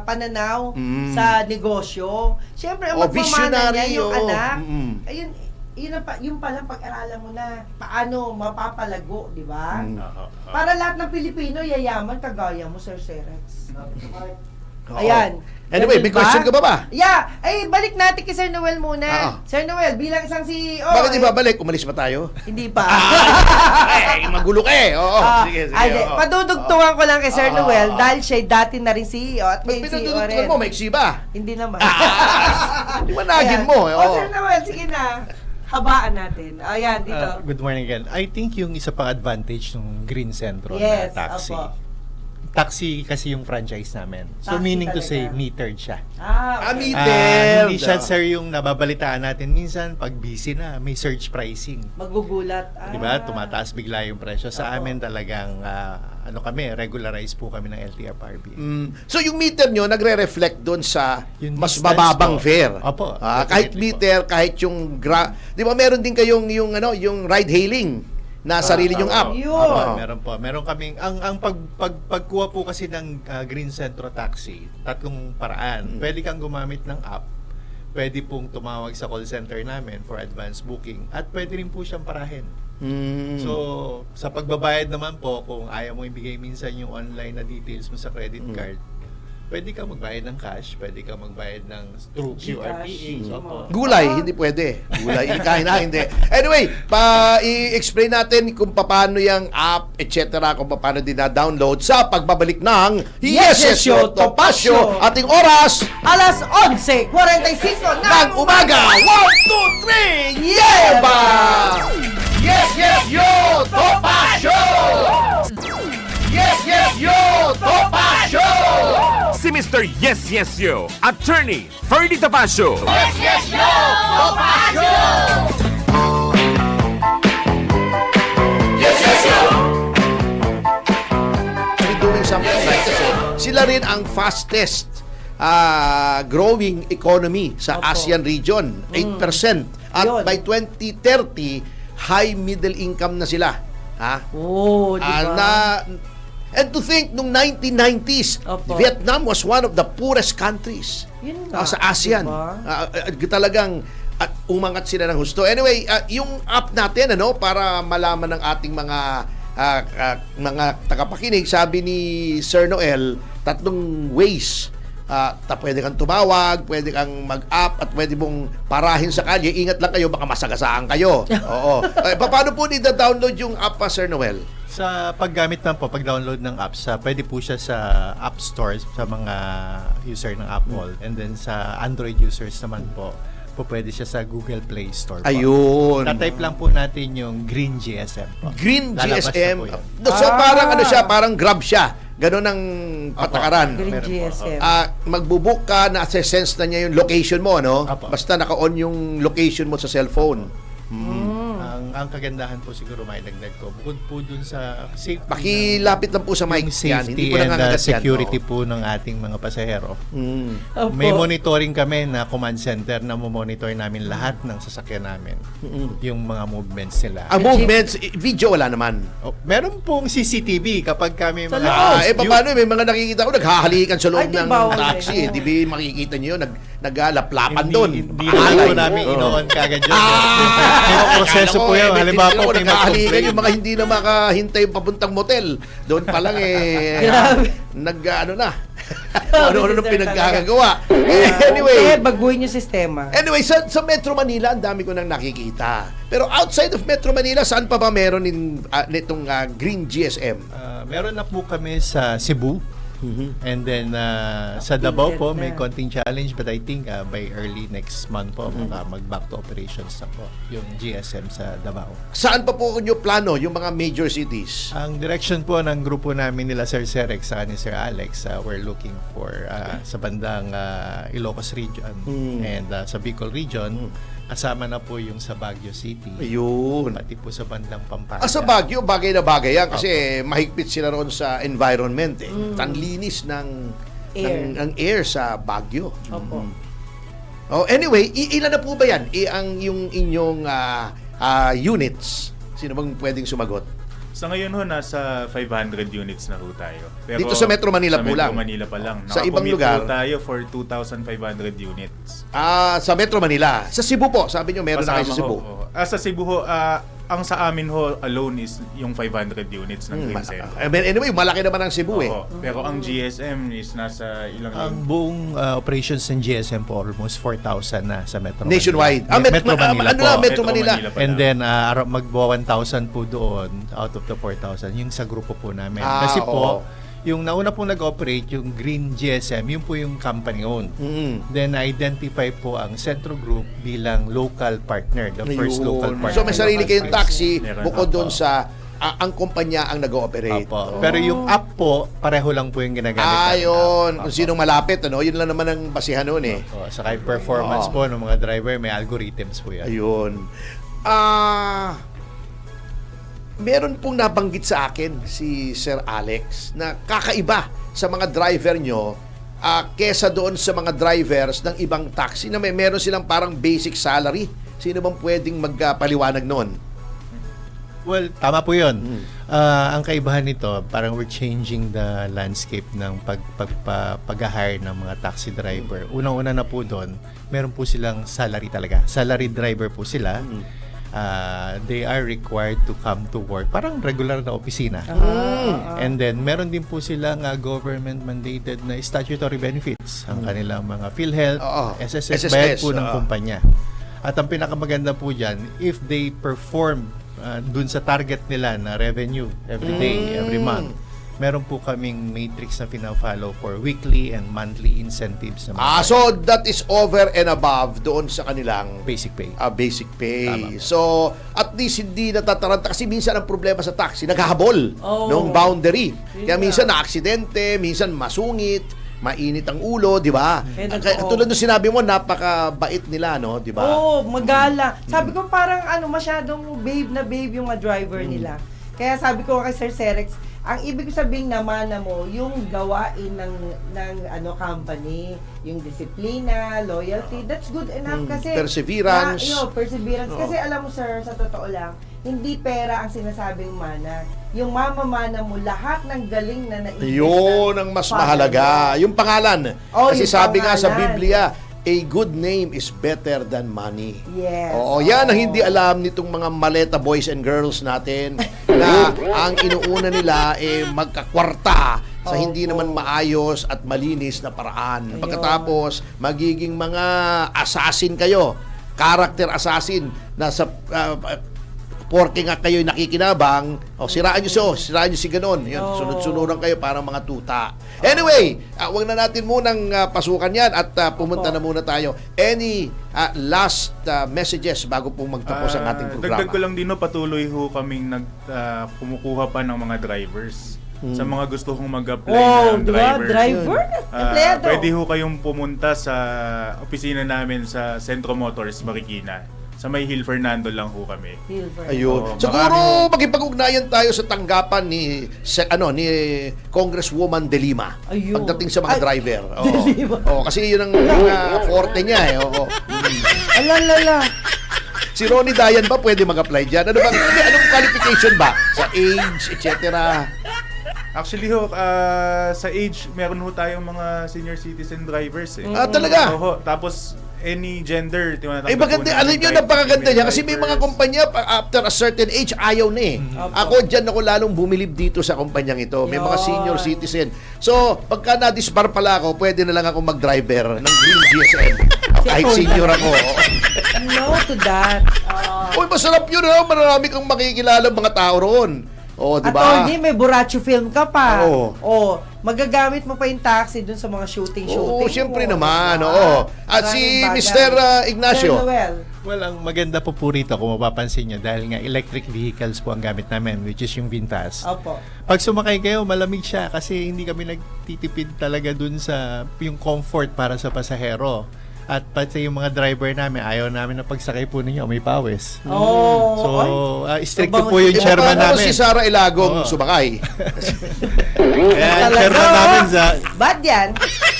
pananaw sa negosyo. Siyempre, ang magmamana niya yung anak. Ayun, yun pala pag-aralan mo na paano mapapalago, di ba? Para lahat ng Pilipino yayaman kagaya mo, Sir Cerex. Oo. Ayan. Anyway, Ganun may question ka ba ba? Yeah. Ay, balik natin kay Sir Noel muna. Oo. Sir Noel, bilang isang CEO. Bakit di ba balik? Umalis pa tayo? Hindi pa. Magulo ka eh. Oo, sige. Oo. Padudugtungan ko lang kay Sir Oo. Noel dahil siya dati na rin CEO at Ba't ngayon CEO pinatututuan rin. mo? Maiksi ba? Hindi naman. Di ba nagin Ayan. mo? Eh? Oh, Sir Noel, sige na. Habaan natin. Ayan, dito. Good morning again. I think yung isa pang advantage ng Green Centro Yes, na taxi. opo. Taxi kasi yung franchise namin. So Taxi meaning to talaga. say, metered siya. Okay. Metered. Hindi siya, sir, yung nababalitaan natin. Minsan, pag busy na, may surge pricing. Maggugulat. Di ba? Tumataas bigla yung presyo. Sa Opo. amin talagang, regularize po kami ng LTFRB. So yung meter nyo nagre-reflect doon sa Yung mas distance mababang po. fare. Opo, Kahit definitely meter, kahit yung 'di ba meron din kayong yung ride hailing na sarili yung app. Yun. Opo, meron po. Meron kaming ang pagkuha po kasi ng Green Centro Taxi, tatlong paraan. Pwede kang gumamit ng app. Pwede pong tumawag sa call center namin for advance booking at pwede rin po siyang parahin. So, sa pagbabayad naman po, kung ayaw mo ibigay minsan yung online na details mo sa credit card, pwede ka magbayad ng cash, pwede ka magbayad ng through QRPH. Opo. Gulay, hindi pwede. Gulay, kain na, hindi. Anyway, i-explain natin kung paano yung app, etc., kung paano din-download sa pagbabalik ng Yes, Yes, Yo, Topacio. Ating oras Alas 11:45 ng umaga. 1, 2, 3, Yeba! Yes, Yes, Yo, Topacio! Yes, Yes, Yo, Topacio! Si Mr. Yes Yes Yo, Attorney Ferdy Topacio. Yes, Yes, Yo, Topacio! Yes, Yes, Yo! Doing something like this, sila rin ang fastest growing economy sa ASEAN region, 8%. At Yun. by 2030, high middle income na sila. Ha? Oh, di ba? And to think, nung 1990s, Opo. Vietnam was one of the poorest countries Yun nga, sa ASEAN. diba? Talagang umangat sila ng husto. Anyway, yung app natin, para malaman ng ating mga tagapakinig, sabi ni Sir Noel, 3 ways. Pwede kang tumawag, pwede kang mag-app, at pwede mong parahin sa kalye. Ingat lang kayo, baka masagasaan kayo. Oo. Paano po nida-download yung app pa, Sir Noel? Sa paggamit lang po, pag-download ng apps, pwede po siya sa App Store sa mga user ng Apple. And then sa Android users naman po pwede siya sa Google Play Store po. Ayun. Tatype lang po natin yung Green GSM po. Green Lalabas na GSM. po yun. So parang parang Grab siya. Ganon ang patakaran. Green Meron po, GSM. Magbubook ka, na-sense na niya yung location mo, no? Apo. Basta naka-on yung location mo sa cellphone. Ang kagandahan po siguro may dagdag ko, bukod po dun sa safety, Pakilapit lang po sa mic. yung Yan, safety hindi po and nangangagat yan, security no? po ng ating mga pasahero. Opo. May monitoring kami na command center na monitor namin lahat ng sasakyan namin. Yung mga movements nila. Ang movements, video wala naman. Meron pong CCTV kapag kami Sa mga loob. Paano may mga nakikita ko naghahalikan sa loob Ay, di ng bawal taxi. eh. Di ba makikita niyo naglalaplapan doon. Hindi na po namin inoon kagad yun. May proseso po yun. Halimbawa po, may naghahalikan mag-complain. yung mga hindi na makahintay papuntang motel. Doon pa lang Grabe. ano na. Ano-ano nang pinagkakagawa. Anyway, Baguhin yung sistema. Anyway, sa Metro Manila, ang dami ko nang nakikita. Pero outside of Metro Manila, saan pa ba meron nitong Green GSM? Meron na po kami sa Cebu. And then sa Davao po may konting challenge, but I think by early next month po mag-back to operations na po yung GSM sa Davao. Saan pa po nyo plano yung mga major cities? Ang direction po ng grupo namin nila Sir Serek sa ni Sir Alex, we're looking for sa bandang Ilocos region and sa Bicol region, kasama na po yung sa Baguio City. Ayun. Pati po sa bandang Pampanga. Sa Baguio, bagay na bagay yan kasi mahigpit sila roon sa environment. Ang linis ng air sa Baguio. Opo. Anyway, ilan na po ba yan? Yung inyong units? Sino bang pwedeng sumagot? Sa ngayon ho, nasa 500 units na ho tayo. Pero Dito sa Metro Manila po lang? Sa Metro Manila pa lang. Sa ibang Nakakommit lugar? ho tayo for 2,500 units. Sa Metro Manila. Sa Cebu po, sabi nyo meron na kayo sa Kasama Cebu. ho, sa Cebu ho, ang sa amin ho alone is yung 500 units ng Green Center. Anyway, malaki naman ang Cebu Oo. Pero ang GSM is nasa ilang Ang buong operations ng GSM po almost 4,000 na sa Metro Nationwide. Manila. Metro Manila po. Metro Manila. pa And lang. then magbuwa 1,000 po doon out of the 4,000 yung sa grupo po namin. Kasi po yung nauna pong nag-operate yung Green GSM, yun po yung company owned. Then identify po ang Centro Group bilang local partner, the first Ayun. local partner. So may sarili kayong taxi Meron. bukod doon Opo. sa ang kumpanya ang nag-ooperate. Opo. Pero yung app po, pareho lang po yung ginagamit namin. Yun. App. Kung sinong malapit, yun lang naman ang basihan noon eh. Opo. Saka yung performance po ng mga driver, may algorithms po yan. Ayun. Meron pong nabanggit sa akin si Sir Alex na kakaiba sa mga driver nyo kesa doon sa mga drivers ng ibang taxi na meron silang parang basic salary. Sino bang pwedeng magpaliwanag noon? Well, tama po yun. Ang kaibahan nito, parang we're changing the landscape ng pag-hire ng mga taxi driver. Unang-una na po doon, meron po silang salary talaga. Salary driver po sila. they are required to come to work. Parang regular na opisina. And then, meron din po silang government mandated na statutory benefits. Ang kanilang mga PhilHealth, SSS, bayad po ng kumpanya. At ang pinakamaganda po dyan, if they perform dun sa target nila na revenue every day, every month, meron po kaming matrix na pina-follow for weekly and monthly incentives. Na So that is over and above doon sa kanilang basic pay. basic pay. Tama. So, at least hindi natataranta kasi minsan ang problema sa taxi, naghahabol ng boundary. Kaya minsan na-aksidente, minsan masungit, mainit ang ulo, di ba? Tulad ng sinabi mo, napakabait nila, no? Di ba? Oo, magala. Sabi ko parang masyadong babe na babe yung mga driver nila. Kaya sabi ko kay Sir Serex, ang ibig sabihin naman na mo, yung gawain ng company, yung disiplina, loyalty, that's good enough kasi Perseverance. Perseverance. Kasi alam mo sir, sa totoo lang, hindi pera ang sinasabing mana. Yung mamamana mo, lahat ng galing na naibig. Yun ang mas mahalaga. Yung pangalan. Kasi yung sabi nga sa pangalan. Biblia, a good name is better than money. Yes. Oo, yan ang hindi alam nitong mga maleta boys and girls natin na ang inuuna nila magkakwarta sa hindi naman maayos at malinis na paraan. Pagkatapos, magiging mga assassin kayo, character assassin na sa porke nga kayo nakikinabang, siraan nyo si ganon. Yun, sunod-sunuran kayo parang mga tuta. Anyway, wag na natin munang pasukan yan at pumunta na muna tayo. Any last messages bago pong magtapos ang ating programa? Dagdag ko lang din, patuloy ho kaming kumukuha pa ng mga drivers. Sa mga gusto kong mag-apply ng driver. Driver? Empleyado. Pwede ho kayong pumunta sa opisina namin sa Centro Motors, Marikina. Sa may Hill Fernando lang ho kami. Ayun. Siguro makipag-ugnayan tayo sa tanggapan ni Congresswoman De Lima. Ayun. Pagdating sa mga driver. De Lima. Kasi yun ang forte niya Alalala. Si Ronnie Dayan ba pwede mag-apply dyan? Anong qualification ba? Sa age, etc. Actually ho, sa age, meron ho tayong mga senior citizen drivers Talaga? Oo. Tapos, any gender, Maganda. Alam nyo, napakaganda niya. Kasi may mga kumpanya, after a certain age, ayaw na Ako, dyan ako lalong bumilib dito sa kumpanyang ito. May mga senior citizen. So, pagka na-disbar pala ako, pwede na lang ako mag-driver ng Green GSM. Kahit senior ako. No to that. Uy, masarap yun, marami kang makikilala mga tao roon. Di ba? Attorney, may Buracho film ka pa. Oo. Magagamit mo pa yung taxi dun sa mga shooting. Oo, siyempre mo, naman. diba? At si Maraming Mr. bagay. Ignacio. Sir Noel. Well, ang maganda po rito, kung mapapansin nyo, dahil nga electric vehicles po ang gamit namin, which is yung Vintas. Opo. Pag sumakay kayo, malamig siya kasi hindi kami nagtitipid talaga dun sa yung comfort para sa pasahero. At pati yung mga driver namin, ayaw namin na pagsakay po ninyo, may pawis. So, stricto po yung chairman Paano namin. si Sara Ilagong sumakay? Kaya chairman namin Bad yan.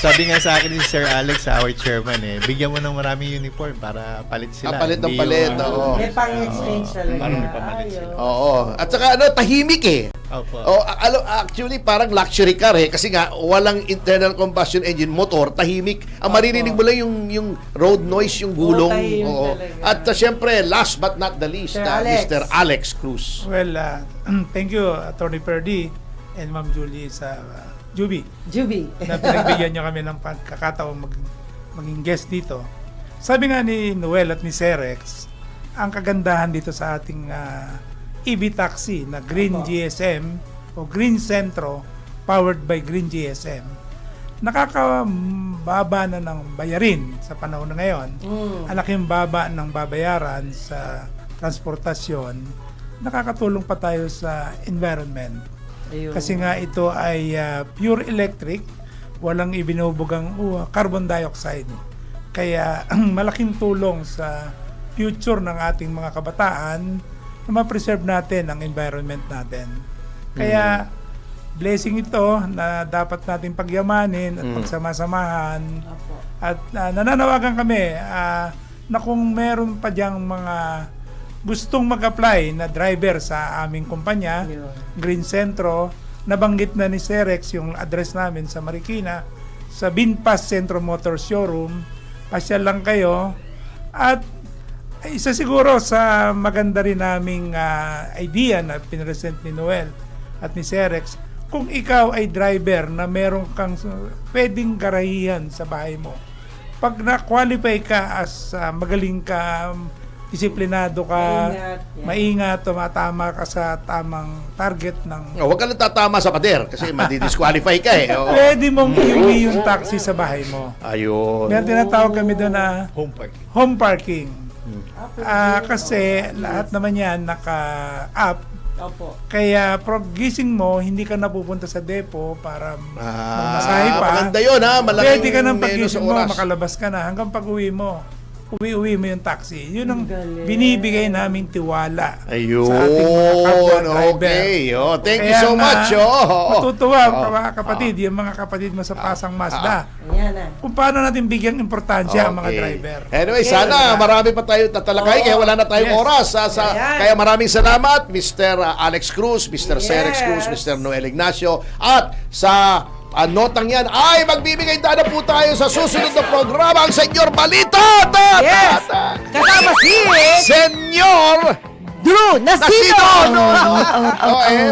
sabi nga sa akin ni Sir Alex, our chairman, bigyan mo ng maraming uniform para palit sila. Palit ng Hindi palit, yung, oo. May pang-exchange talaga. Parang may pamalit sila. Oo. At saka tahimik Opo. Actually, parang luxury car kasi nga walang internal combustion engine motor, tahimik. Ang maririnig mo lang yung road noise, yung gulong. tahimik talaga. At syempre, last but not the least, Sir Alex. Mr. Alex Cruz. Well, thank you, Attorney Perdi and Ma'am Julie sa Juby na pinagbigyan nyo kami ng pagkakataon maging guest dito. Sabi nga ni Noel at ni Serex, ang kagandahan dito sa ating EV taxi na Green GSM o Green Centro powered by Green GSM, nakakababa na ng bayarin sa panahon na ngayon. Ang laking baba ng babayaran sa transportasyon, nakakatulong pa tayo sa environment. Ayun. Kasi nga ito ay pure electric, walang ibinubugang carbon dioxide. Kaya ang malaking tulong sa future ng ating mga kabataan na ma-preserve natin ang environment natin. Kaya blessing ito na dapat natin pagyamanin at pagsama-samahan. At nananawagan kami na kung meron pa diyang mga gustong mag-apply na driver sa aming kumpanya, Green Centro, nabanggit na ni Serex yung address namin sa Marikina, sa Binpas Centro Motor Showroom. Pasyal lang kayo at Isa siguro sa maganda rin naming idea na pinresent ni Noel at ni Serex, kung ikaw ay driver na meron kang pwedeng garahihan sa bahay mo, pag na-qualify ka as magaling ka, disiplinado ka, maingat, tumatama ka sa tamang target ng... Huwag ka lang tatama sa pader kasi madi-disqualify ka eh. Oo. Pwede mong iuwi yung taxi sa bahay mo. Ayun. May tinatawag kami doon na Home parking. home parking. Kasi lahat naman yan naka-app. Opo. Kaya pag gising mo, hindi ka napupunta sa depo para magmasahe pa. Maganda yun ha. Malaking Pwede ka nang menu pag-gising sa mo, oras. makalabas ka na. Hanggang pag-uwi mo, uwi mo yung taxi. Yun ang binibigay naming tiwala Ayun. sa ating mga kapwa driver. Okay. Oh, thank you Kaya so nga, much. Oh. Matutuwa mga kapatid, yung mga kapatid mo sa Pasang Mazda. Ayan na. Kung paano natin bigyan importansya ang mga Okay. driver. Anyway, sana marami pa tayo tatalakay kaya wala na tayong Yes. oras. Ayan. Kaya maraming salamat Mr. Alex Cruz, Mr. Serex Cruz, Mr. Noel Ignacio at sa notang yan ay magbibigay na po tayo sa susunod na programa ang Senyor Balita. Yes! Kasama si Senyor Drew Nasino!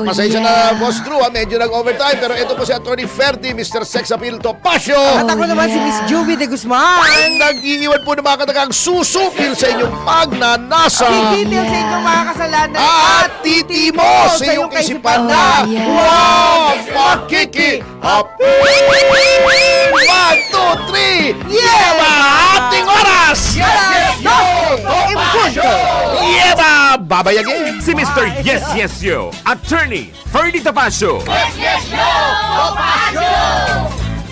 pasensya na, Boss Drew, medyo nag-overtime. Pero ito po si Atty. Ferdy, Mr. Sex Appeal Topacio. At ako naman si Miss Juvie de Guzman. Nag-iiwan po ng mga katagang susupil sa inyong pagnanasa. Tigitil sa inyong mga kasalanan At titimo sa iyong kaisipan na huwag makiki-happy. 1, 2, 3. Yeba! Ating oras! Yes! No! Impunto! Yeba! Babayagin! Si Mr. Yes Yes Yo, Attorney Ferdy Tapacio. Yes, yo! Topacio!